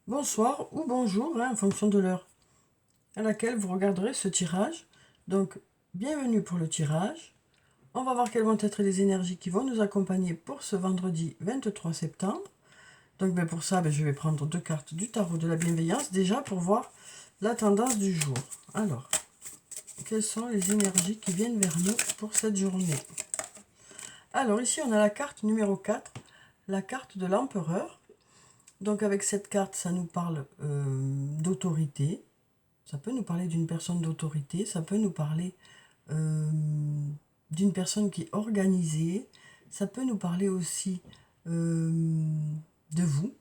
bonsoir ou bonjour, en fonction de l'heure à laquelle vous regarderez ce tirage. Donc, bienvenue pour le tirage. On va voir quelles vont être les énergies qui vont nous accompagner pour ce vendredi 23 septembre. Donc, pour ça, je vais prendre deux cartes du tarot de la bienveillance, déjà pour voir la tendance du jour. Alors, quelles sont les énergies qui viennent vers nous pour cette journée? Alors, ici, on a la carte numéro 4, la carte de l'empereur. Donc avec cette carte, ça nous parle d'autorité. Ça peut nous parler d'une personne d'autorité. Ça peut nous parler d'une personne qui est organisée. Ça peut nous parler aussi de vous.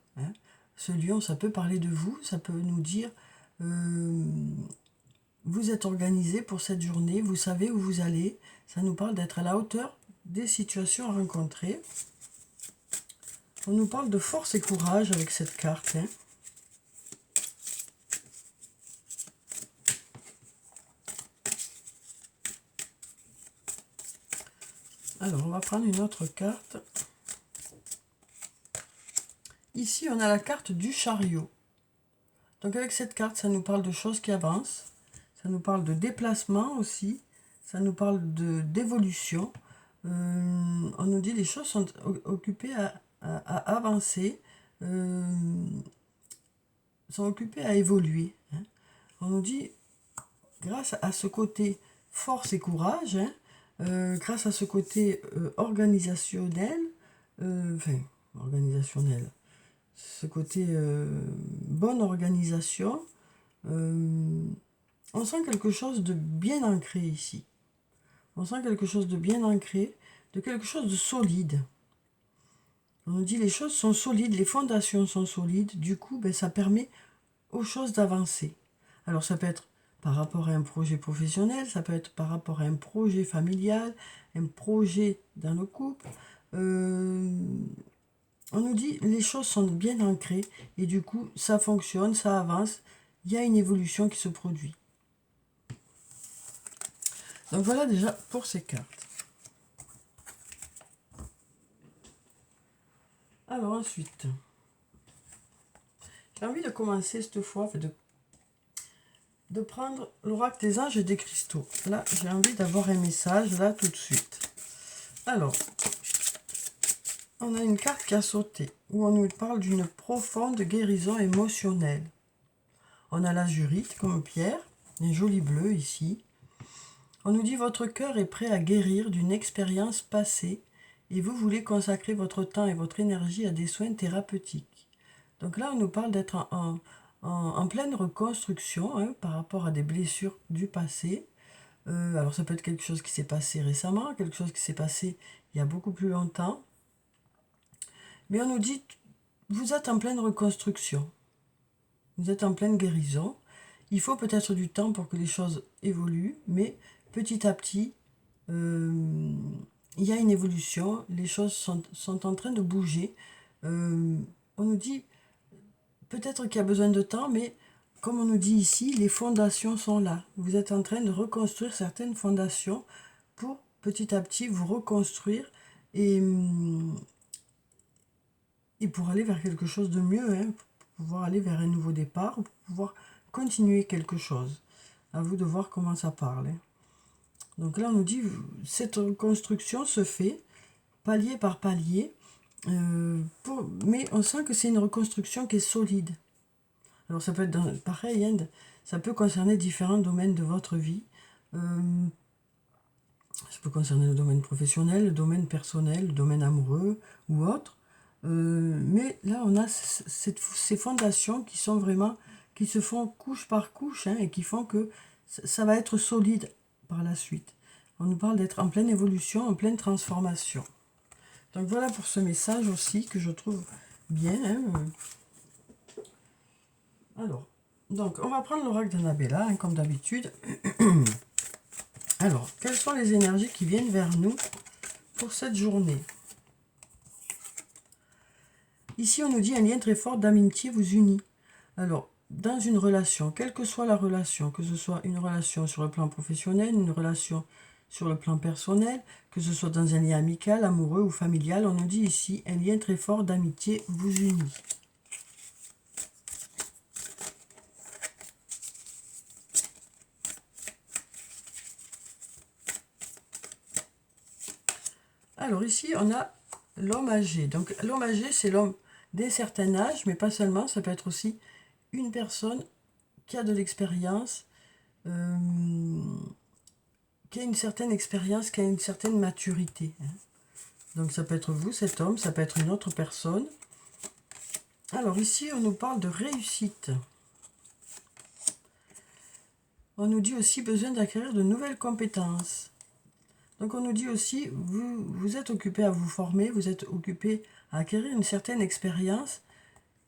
Ce lion, ça peut parler de vous. Ça peut nous dire vous êtes organisé pour cette journée. Vous savez où vous allez. Ça nous parle d'être à la hauteur des situations rencontrées. On nous parle de force et courage avec cette carte. Alors, on va prendre une autre carte. Ici, on a la carte du chariot. Donc, avec cette carte, ça nous parle de choses qui avancent. Ça nous parle de déplacement aussi. Ça nous parle d'évolution. On nous dit les choses sont occupées à avancer. Sont occupées à évoluer. On nous dit, grâce à ce côté force et courage, grâce à ce côté organisationnel, ce côté bonne organisation, on sent quelque chose de bien ancré ici. On sent quelque chose de bien ancré, de quelque chose de solide. On nous dit les choses sont solides, les fondations sont solides, du coup, ça permet aux choses d'avancer. Alors ça peut être par rapport à un projet professionnel, ça peut être par rapport à un projet familial, un projet dans le couple. On nous dit les choses sont bien ancrées et du coup ça fonctionne, ça avance, il y a une évolution qui se produit. Donc voilà déjà pour ces cartes. Alors ensuite, j'ai envie de commencer cette fois, de prendre l'oracle des anges et des cristaux. Là, j'ai envie d'avoir un message, là, tout de suite. Alors, on a une carte qui a sauté, où on nous parle d'une profonde guérison émotionnelle. On a l'azurite comme pierre, un joli bleu ici. On nous dit votre cœur est prêt à guérir d'une expérience passée et vous voulez consacrer votre temps et votre énergie à des soins thérapeutiques. Donc là, on nous parle d'être en pleine reconstruction par rapport à des blessures du passé. Alors ça peut être quelque chose qui s'est passé récemment, quelque chose qui s'est passé il y a beaucoup plus longtemps. Mais on nous dit, vous êtes en pleine reconstruction. Vous êtes en pleine guérison. Il faut peut-être du temps pour que les choses évoluent, mais petit à petit, il y a une évolution. Les choses sont en train de bouger. On nous dit, peut-être qu'il y a besoin de temps, mais comme on nous dit ici, les fondations sont là. Vous êtes en train de reconstruire certaines fondations pour petit à petit vous reconstruire et pour aller vers quelque chose de mieux, pour pouvoir aller vers un nouveau départ, pour pouvoir continuer quelque chose. À vous de voir comment ça parle. Donc là, on nous dit, cette reconstruction se fait palier par palier, mais on sent que c'est une reconstruction qui est solide. Alors ça peut être pareil, ça peut concerner différents domaines de votre vie. Ça peut concerner le domaine professionnel, le domaine personnel, le domaine amoureux ou autre. Mais là, on a ces fondations qui sont vraiment, qui se font couche par couche et qui font que ça va être solide par la suite. On nous parle d'être en pleine évolution, en pleine transformation. Donc voilà pour ce message aussi que je trouve bien. Alors, donc on va prendre l'oracle d'Annabella, comme d'habitude. Alors, quelles sont les énergies qui viennent vers nous pour cette journée? Ici, on nous dit un lien très fort d'amitié vous unit. Alors, dans une relation, quelle que soit la relation, que ce soit une relation sur le plan professionnel, une relation sur le plan personnel, que ce soit dans un lien amical, amoureux ou familial, on nous dit ici un lien très fort d'amitié vous unit. Alors ici, on a l'homme âgé. Donc l'homme âgé, c'est l'homme d'un certain âge, mais pas seulement, ça peut être aussi une personne qui a de l'expérience, qui a une certaine expérience, qui a une certaine maturité. Donc ça peut être vous, cet homme, ça peut être une autre personne. Alors ici, on nous parle de réussite. On nous dit aussi besoin d'acquérir de nouvelles compétences. Donc on nous dit aussi, vous êtes occupé à vous former, vous êtes occupé à acquérir une certaine expérience.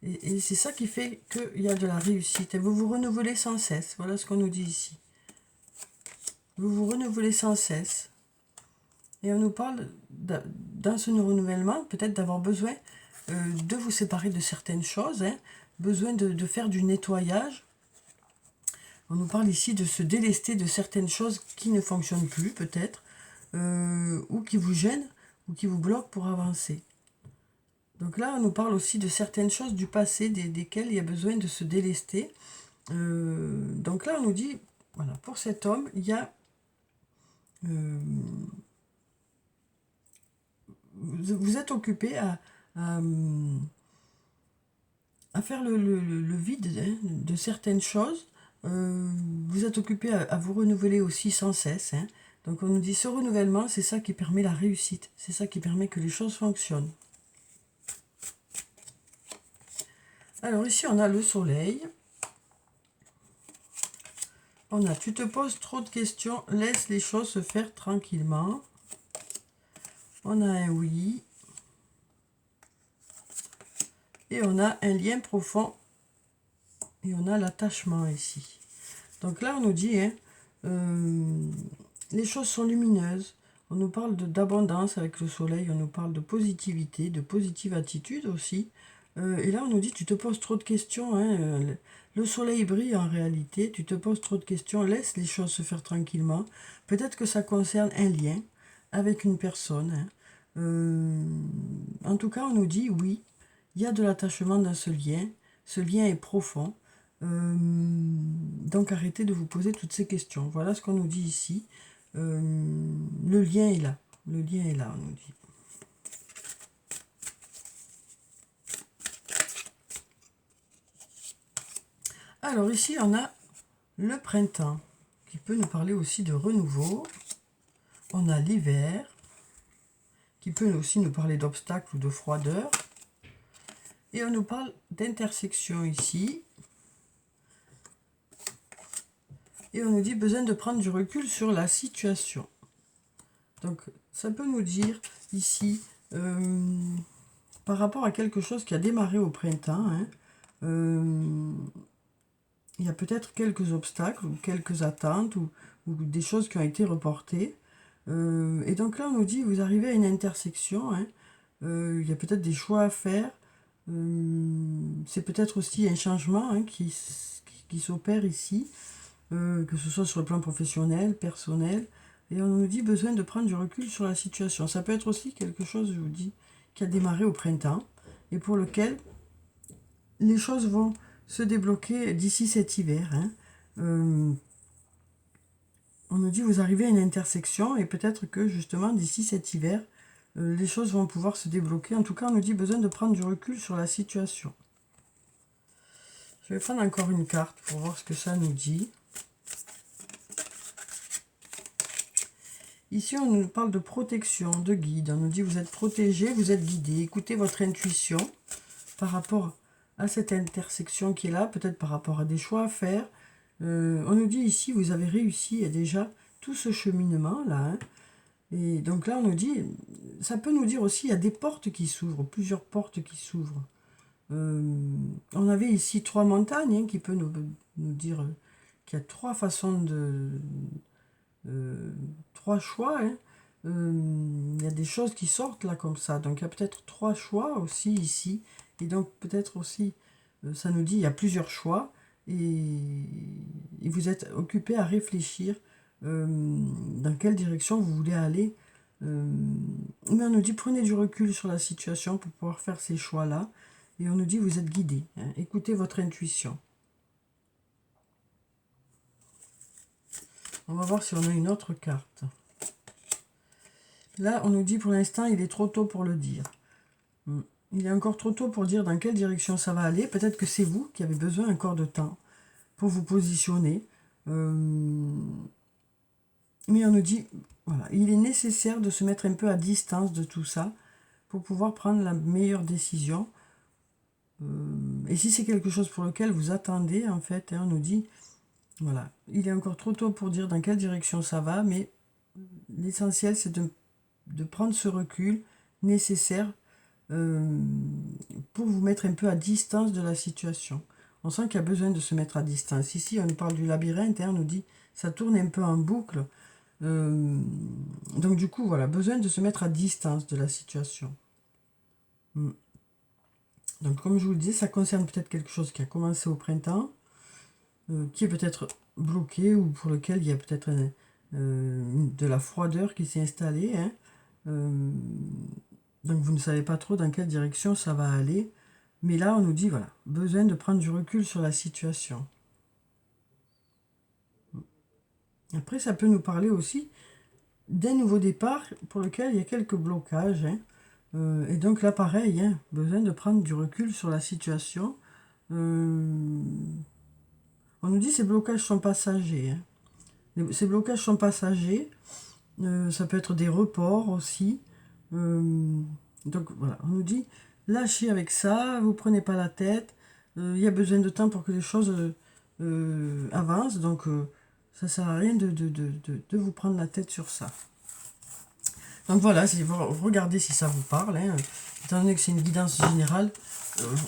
Et c'est ça qui fait qu'il y a de la réussite. Et vous vous renouvelez sans cesse. Voilà ce qu'on nous dit ici. Vous vous renouvelez sans cesse. Et on nous parle, dans ce renouvellement, peut-être d'avoir besoin de vous séparer de certaines choses. Besoin de faire du nettoyage. On nous parle ici de se délester de certaines choses qui ne fonctionnent plus, peut-être. Ou qui vous gênent, ou qui vous bloquent pour avancer. Donc là, on nous parle aussi de certaines choses du passé, desquelles il y a besoin de se délester. Donc là, on nous dit, voilà, pour cet homme, il y a... vous êtes occupé à faire le vide de certaines choses. Vous êtes occupé à vous renouveler aussi sans cesse. Donc on nous dit, ce renouvellement, c'est ça qui permet la réussite. C'est ça qui permet que les choses fonctionnent. Alors ici, on a le soleil. On a, tu te poses trop de questions, laisse les choses se faire tranquillement. On a un oui. Et on a un lien profond. Et on a l'attachement ici. Donc là, on nous dit, les choses sont lumineuses. On nous parle d'abondance avec le soleil. On nous parle de positivité, de positive attitude aussi. Et là, on nous dit, tu te poses trop de questions. Le soleil brille en réalité. Tu te poses trop de questions. Laisse les choses se faire tranquillement. Peut-être que ça concerne un lien avec une personne. En tout cas, on nous dit, oui, il y a de l'attachement dans ce lien. Ce lien est profond. Donc, arrêtez de vous poser toutes ces questions. Voilà ce qu'on nous dit ici. Le lien est là. Le lien est là, on nous dit. Alors ici, on a le printemps, qui peut nous parler aussi de renouveau. On a l'hiver, qui peut aussi nous parler d'obstacles ou de froideur. Et on nous parle d'intersection ici. Et on nous dit besoin de prendre du recul sur la situation. Donc, ça peut nous dire ici, par rapport à quelque chose qui a démarré au printemps, il y a peut-être quelques obstacles ou quelques attentes ou des choses qui ont été reportées. Et donc là, on nous dit, vous arrivez à une intersection, il y a peut-être des choix à faire. C'est peut-être aussi un changement qui s'opère ici, que ce soit sur le plan professionnel, personnel. Et on nous dit besoin de prendre du recul sur la situation. Ça peut être aussi quelque chose, je vous dis, qui a démarré au printemps et pour lequel les choses vont se débloquer d'ici cet hiver. On nous dit vous arrivez à une intersection et peut-être que justement d'ici cet hiver, les choses vont pouvoir se débloquer. En tout cas, on nous dit besoin de prendre du recul sur la situation. Je vais prendre encore une carte pour voir ce que ça nous dit. Ici, on nous parle de protection, de guide. On nous dit vous êtes protégé, vous êtes guidé. Écoutez votre intuition par rapport à cette intersection qui est là, peut-être par rapport à des choix à faire. On nous dit ici, vous avez réussi déjà tout ce cheminement-là. Et donc là, on nous dit, ça peut nous dire aussi, il y a des portes qui s'ouvrent, plusieurs portes qui s'ouvrent. On avait ici 3 montagnes qui peut nous dire qu'il y a 3 façons de... 3 choix. Il y a des choses qui sortent là comme ça. Donc il y a peut-être 3 choix aussi ici. Et donc peut-être aussi, ça nous dit, il y a plusieurs choix. Et vous êtes occupé à réfléchir dans quelle direction vous voulez aller. Mais on nous dit, prenez du recul sur la situation pour pouvoir faire ces choix-là. Et on nous dit, vous êtes guidé. Écoutez votre intuition. On va voir si on a une autre carte. Là, on nous dit pour l'instant, il est trop tôt pour le dire. Il est encore trop tôt pour dire dans quelle direction ça va aller. Peut-être que c'est vous qui avez besoin encore de temps pour vous positionner. Mais on nous dit, voilà, il est nécessaire de se mettre un peu à distance de tout ça pour pouvoir prendre la meilleure décision. Et si c'est quelque chose pour lequel vous attendez, en fait, on nous dit, voilà, il est encore trop tôt pour dire dans quelle direction ça va, mais l'essentiel, c'est de prendre ce recul nécessaire pour vous mettre un peu à distance de la situation. On sent qu'il y a besoin de se mettre à distance. Ici, on nous parle du labyrinthe, on nous dit, ça tourne un peu en boucle. Donc du coup, voilà, besoin de se mettre à distance de la situation. Donc comme je vous le disais, ça concerne peut-être quelque chose qui a commencé au printemps, qui est peut-être bloqué ou pour lequel il y a peut-être de la froideur qui s'est installée. Donc vous ne savez pas trop dans quelle direction ça va aller. Mais là, on nous dit, voilà, besoin de prendre du recul sur la situation. Après, ça peut nous parler aussi d'un nouveau départ pour lequel il y a quelques blocages. Et donc là, pareil, besoin de prendre du recul sur la situation. On nous dit que ces blocages sont passagers. Ces blocages sont passagers. Ça peut être des reports aussi. Donc voilà, on nous dit, lâchez avec ça, vous prenez pas la tête. Il y a besoin de temps pour que les choses avancent. Donc ça sert à rien de vous prendre la tête sur ça. Donc voilà, regardez si ça vous parle. Étant donné que c'est une guidance générale,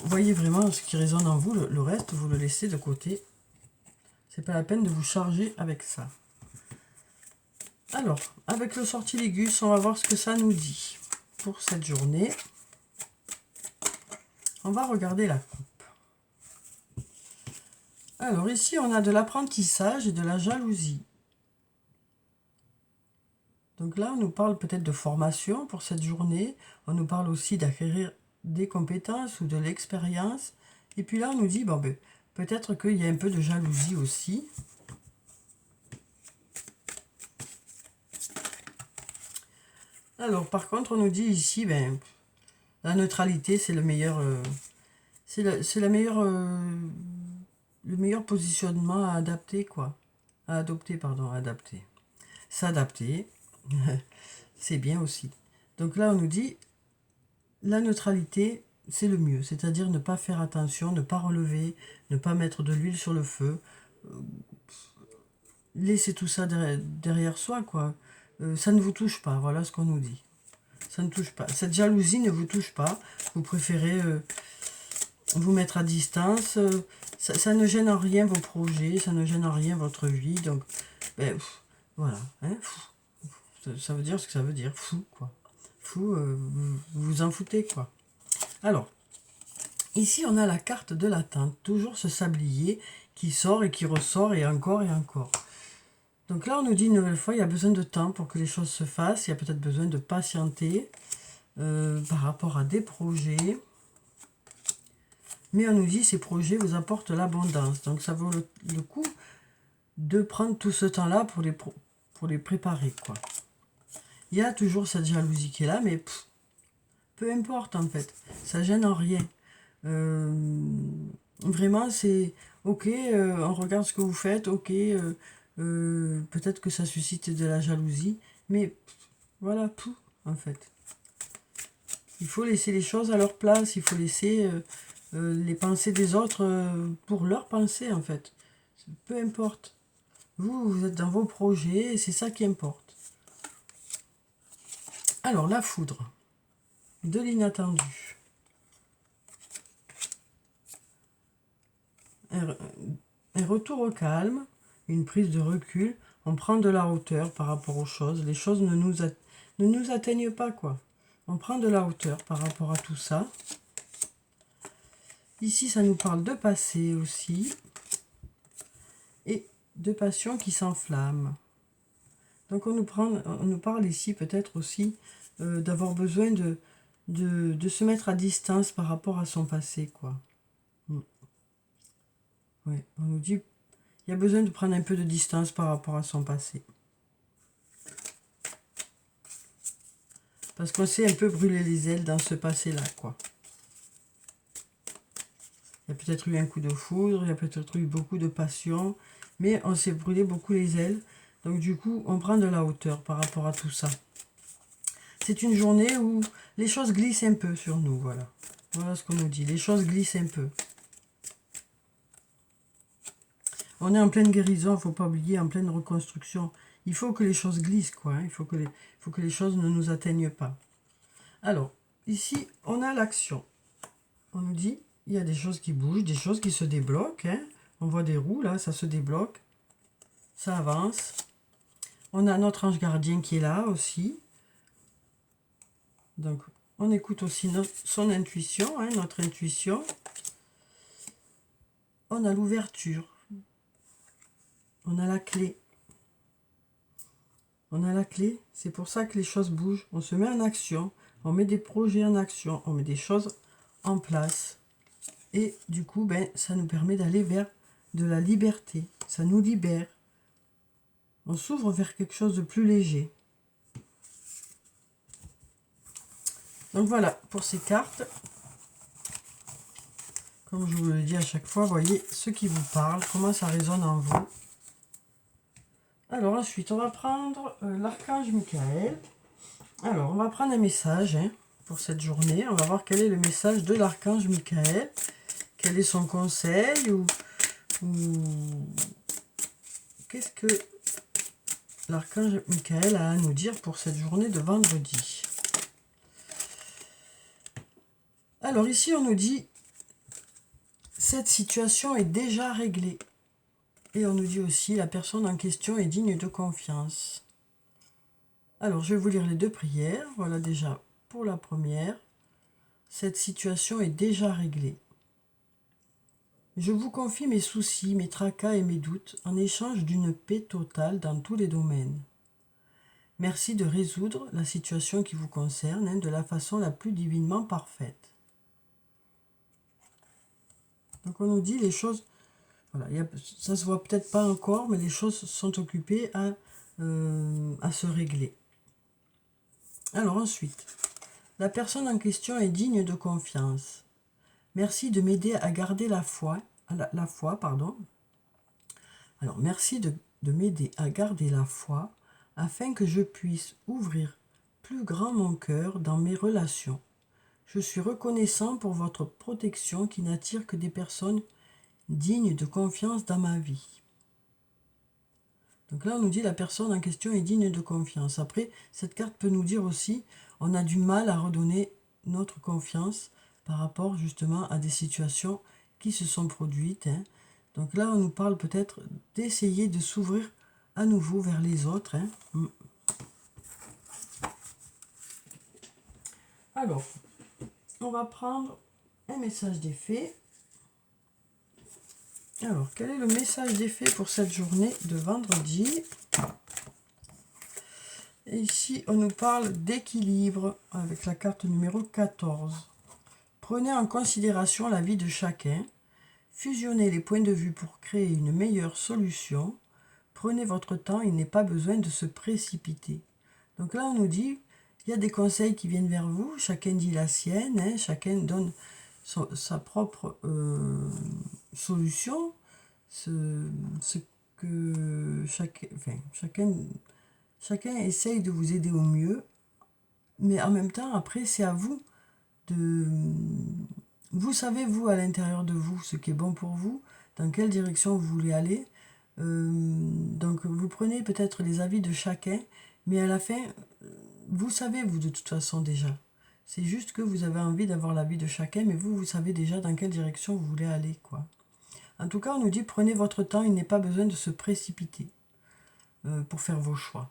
voyez vraiment ce qui résonne en vous. Le reste, vous le laissez de côté. C'est pas la peine de vous charger avec ça. Alors, avec le sortilègus, on va voir ce que ça nous dit pour cette journée. On va regarder la coupe. Alors ici, on a de l'apprentissage et de la jalousie. Donc là, on nous parle peut-être de formation pour cette journée. On nous parle aussi d'acquérir des compétences ou de l'expérience. Et puis là, on nous dit, bon, ben, peut-être qu'il y a un peu de jalousie aussi. Alors, par contre, on nous dit ici, ben, la neutralité, c'est le meilleur, le meilleur positionnement à adapter, quoi. À adopter, pardon, à adapter. S'adapter, c'est bien aussi. Donc là, on nous dit, la neutralité, c'est le mieux. C'est-à-dire ne pas faire attention, ne pas relever, ne pas mettre de l'huile sur le feu. Laissez tout ça derrière soi, quoi. Ça ne vous touche pas, voilà ce qu'on nous dit. Ça ne touche pas. Cette jalousie ne vous touche pas. Vous préférez vous mettre à distance. Ça ne gêne en rien vos projets, ça ne gêne en rien votre vie. Donc, ben, voilà. Ça veut dire ce que ça veut dire. Fou, quoi. Fou, vous vous en foutez, quoi. Alors, ici, on a la carte de l'attente. Toujours ce sablier qui sort et qui ressort et encore et encore. Donc là, on nous dit une nouvelle fois, il y a besoin de temps pour que les choses se fassent. Il y a peut-être besoin de patienter par rapport à des projets. Mais on nous dit ces projets vous apportent l'abondance. Donc ça vaut le coup de prendre tout ce temps-là pour les préparer, quoi. Il y a toujours cette jalousie qui est là, mais peu importe en fait. Ça gêne en rien. Vraiment, c'est ok, on regarde ce que vous faites, ok, peut-être que ça suscite de la jalousie, mais voilà, tout en fait. Il faut laisser les choses à leur place, il faut laisser les pensées des autres pour leurs pensées en fait. Peu importe. Vous êtes dans vos projets et c'est ça qui importe. Alors, la foudre. De l'inattendu. Un retour au calme, une prise de recul, on prend de la hauteur par rapport aux choses. Les choses ne nous atteignent pas, quoi. On prend de la hauteur par rapport à tout ça. Ici, ça nous parle de passé aussi. Et de passion qui s'enflamme. Donc on nous parle ici peut-être aussi d'avoir besoin de se mettre à distance par rapport à son passé, quoi. Ouais, on nous dit il y a besoin de prendre un peu de distance par rapport à son passé. Parce qu'on s'est un peu brûlé les ailes dans ce passé-là, quoi. Il y a peut-être eu un coup de foudre, il y a peut-être eu beaucoup de passion, mais on s'est brûlé beaucoup les ailes. Donc du coup, on prend de la hauteur par rapport à tout ça. C'est une journée où les choses glissent un peu sur nous, voilà. Voilà ce qu'on nous dit, les choses glissent un peu. On est en pleine guérison, il ne faut pas oublier, en pleine reconstruction. Il faut que les choses glissent, quoi. Hein. Il faut que les choses ne nous atteignent pas. Alors, ici, on a l'action. On nous dit, il y a des choses qui bougent, des choses qui se débloquent. Hein. On voit des roues, là, ça se débloque. Ça avance. On a notre ange gardien qui est là aussi. Donc, on écoute aussi son intuition, hein, notre intuition. On a l'ouverture. On a la clé. On a la clé. C'est pour ça que les choses bougent. On se met en action. On met des projets en action. On met des choses en place. Et du coup, ben, ça nous permet d'aller vers de la liberté. Ça nous libère. On s'ouvre vers quelque chose de plus léger. Donc voilà, pour ces cartes. Comme je vous le dis à chaque fois, voyez ce qui vous parle, comment ça résonne en vous. Alors ensuite, on va prendre l'archange Michael. Alors, on va prendre un message hein, pour cette journée. On va voir quel est le message de l'archange Michael. Quel est son conseil ou qu'est-ce que l'archange Michael a à nous dire pour cette journée de vendredi. Alors ici, on nous dit cette situation est déjà réglée. Et on nous dit aussi la personne en question est digne de confiance. Alors, je vais vous lire les deux prières. Voilà déjà pour la première. Cette situation est déjà réglée. Je vous confie mes soucis, mes tracas et mes doutes en échange d'une paix totale dans tous les domaines. Merci de résoudre la situation qui vous concerne hein, de la façon la plus divinement parfaite. Donc on nous dit les choses, voilà, ça se voit peut-être pas encore, mais les choses sont occupées à se régler. Alors ensuite, la personne en question est digne de confiance. Merci de m'aider à garder la foi. Alors, merci de m'aider à garder la foi afin que je puisse ouvrir plus grand mon cœur dans mes relations. Je suis reconnaissant pour votre protection qui n'attire que des personnes dignes de confiance dans ma vie. Donc là, on nous dit la personne en question est digne de confiance. Après, cette carte peut nous dire aussi on a du mal à redonner notre confiance par rapport justement à des situations qui se sont produites. Hein. Donc là, on nous parle peut-être d'essayer de s'ouvrir à nouveau vers les autres. Hein. Alors, on va prendre un message des fées. Alors, quel est le message des fées pour cette journée de vendredi ? Et ici, on nous parle d'équilibre avec la carte numéro 14. Prenez en considération la vie de chacun. Fusionnez les points de vue pour créer une meilleure solution. Prenez votre temps, il n'est pas besoin de se précipiter. Donc là, on nous dit, il y a des conseils qui viennent vers vous, chacun dit la sienne, hein, chacun donne sa propre solution, ce que chacun essaye de vous aider au mieux, mais en même temps, après, c'est à vous de... Vous savez, vous, à l'intérieur de vous, ce qui est bon pour vous, dans quelle direction vous voulez aller. Donc, vous prenez peut-être les avis de chacun, mais à la fin, vous savez, vous, de toute façon, déjà. C'est juste que vous avez envie d'avoir l'avis de chacun, mais vous savez déjà dans quelle direction vous voulez aller, quoi. En tout cas, on nous dit, prenez votre temps, il n'est pas besoin de se précipiter pour faire vos choix.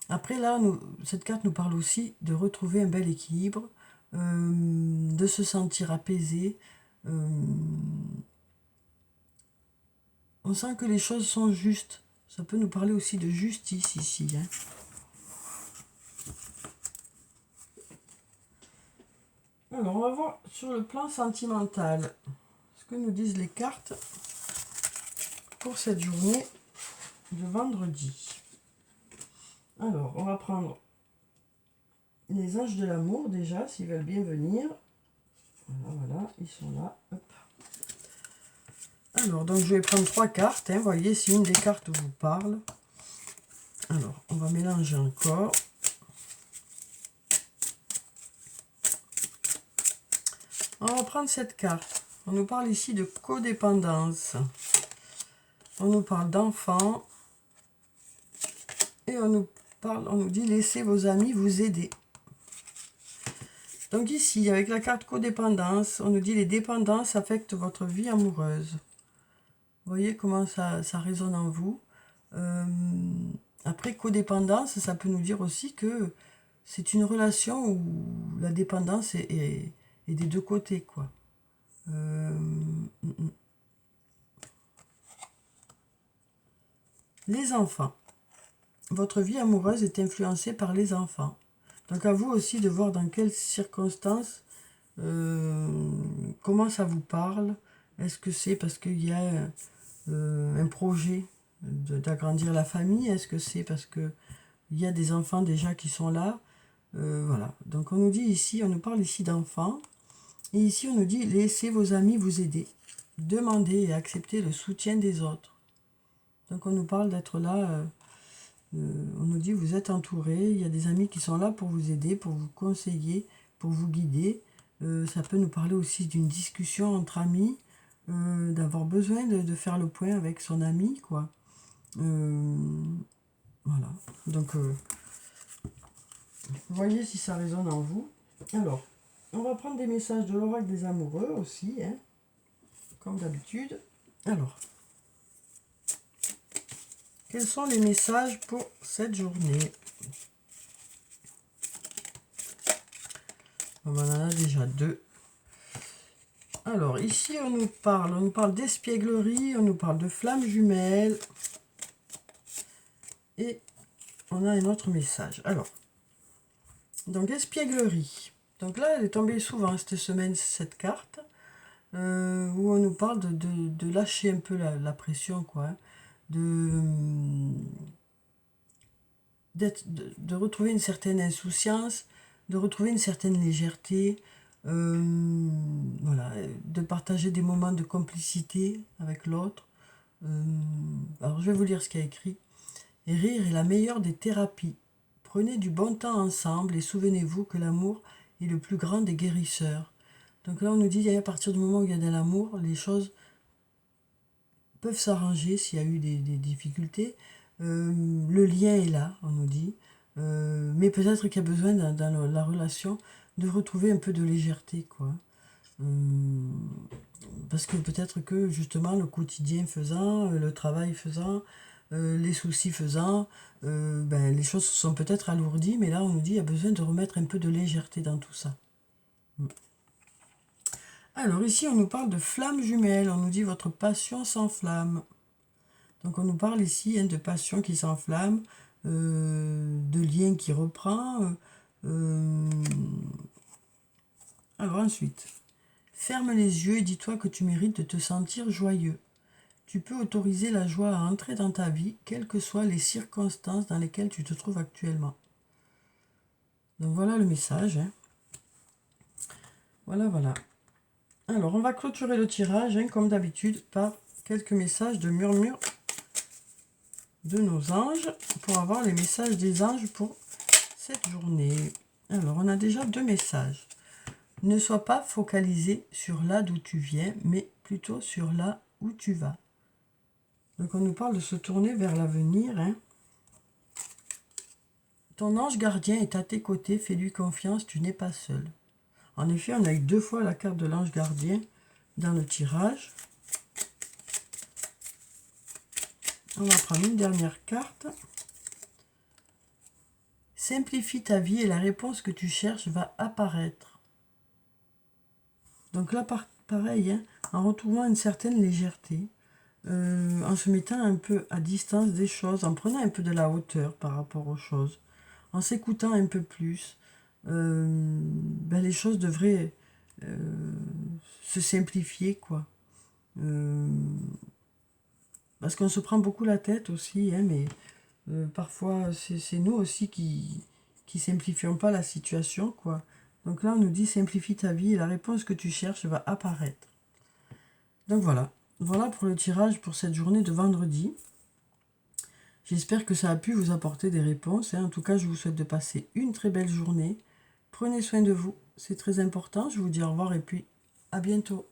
Après, là, cette carte nous parle aussi de retrouver un bel équilibre, de se sentir apaisé. On sent que les choses sont justes. Ça peut nous parler aussi de justice ici. Hein. Alors, on va voir sur le plan sentimental ce que nous disent les cartes pour cette journée de vendredi. Alors, on va prendre les anges de l'amour déjà, s'ils veulent bien venir. Voilà, voilà, ils sont là. Hop. Alors, donc je vais prendre 3 cartes. Vous voyez, si une des cartes vous parle. Alors, on va mélanger encore. On va prendre cette carte. On nous parle ici de codépendance. On nous parle d'enfants. Et on nous dit laissez vos amis vous aider. Donc ici, avec la carte codépendance, on nous dit les dépendances affectent votre vie amoureuse. Vous voyez comment ça résonne en vous. Après, codépendance, ça peut nous dire aussi que c'est une relation où la dépendance est des deux côtés, quoi. Les enfants. Votre vie amoureuse est influencée par les enfants. Donc à vous aussi de voir dans quelles circonstances, comment ça vous parle. Est-ce que c'est parce qu'il y a un projet d'agrandir la famille? Est-ce que c'est parce qu'il y a des enfants déjà qui sont là? Voilà. Donc on nous dit ici, on nous parle ici d'enfants. Et ici on nous dit laissez vos amis vous aider. Demandez et acceptez le soutien des autres. Donc on nous parle d'être là. On nous dit vous êtes entouré, il y a des amis qui sont là pour vous aider, pour vous conseiller, pour vous guider. Ça peut nous parler aussi d'une discussion entre amis, d'avoir besoin de faire le point avec son ami, quoi. Voilà. Donc, vous voyez si ça résonne en vous. Alors, on va prendre des messages de l'oracle des amoureux aussi, hein, comme d'habitude. Alors, quels sont les messages pour cette journée? On en a déjà 2. Alors, ici, on nous parle d'espièglerie, on nous parle de flammes jumelles. Et on a un autre message. Alors, donc, espièglerie. Donc là, elle est tombée souvent cette semaine, cette carte, où on nous parle de lâcher un peu la pression, quoi. De retrouver une certaine insouciance, de retrouver une certaine légèreté, voilà, de partager des moments de complicité avec l'autre. Alors je vais vous lire ce qu'il y a écrit. Rire est la meilleure des thérapies. Prenez du bon temps ensemble et souvenez-vous que l'amour est le plus grand des guérisseurs. Donc là on nous dit à partir du moment où il y a de l'amour, les choses peuvent s'arranger s'il y a eu des difficultés. Le lien est là, on nous dit. Mais peut-être qu'il y a besoin dans la relation de retrouver un peu de légèreté, quoi. Parce que peut-être que justement le quotidien faisant, le travail faisant, les soucis faisant, les choses se sont peut-être alourdies, mais là on nous dit qu'il y a besoin de remettre un peu de légèreté dans tout ça. Alors ici on nous parle de flammes jumelles, on nous dit votre passion s'enflamme. Donc on nous parle ici de passion qui s'enflamme, de lien qui reprend. Alors ensuite, ferme les yeux et dis-toi que tu mérites de te sentir joyeux. Tu peux autoriser la joie à entrer dans ta vie, quelles que soient les circonstances dans lesquelles tu te trouves actuellement. Donc voilà le message. Hein. Voilà, voilà. Alors on va clôturer le tirage, comme d'habitude, par quelques messages de murmure de nos anges pour avoir les messages des anges pour cette journée. Alors, on a déjà 2 messages. Ne sois pas focalisé sur là d'où tu viens, mais plutôt sur là où tu vas. Donc, on nous parle de se tourner vers l'avenir. Hein. Ton ange gardien est à tes côtés, fais-lui confiance, tu n'es pas seul. En effet, on a eu 2 fois la carte de l'ange gardien dans le tirage. On va prendre une dernière carte. Simplifie ta vie et la réponse que tu cherches va apparaître. Donc là, pareil, hein, en retrouvant une certaine légèreté, en se mettant un peu à distance des choses, en prenant un peu de la hauteur par rapport aux choses, en s'écoutant un peu plus, les choses devraient se simplifier, quoi. Parce qu'on se prend beaucoup la tête aussi, hein, mais parfois c'est nous aussi qui qui simplifient pas la situation, quoi. Donc là, on nous dit simplifie ta vie et la réponse que tu cherches va apparaître. Donc voilà. Voilà pour le tirage pour cette journée de vendredi. J'espère que ça a pu vous apporter des réponses. En tout cas, je vous souhaite de passer une très belle journée. Prenez soin de vous, c'est très important. Je vous dis au revoir et puis à bientôt.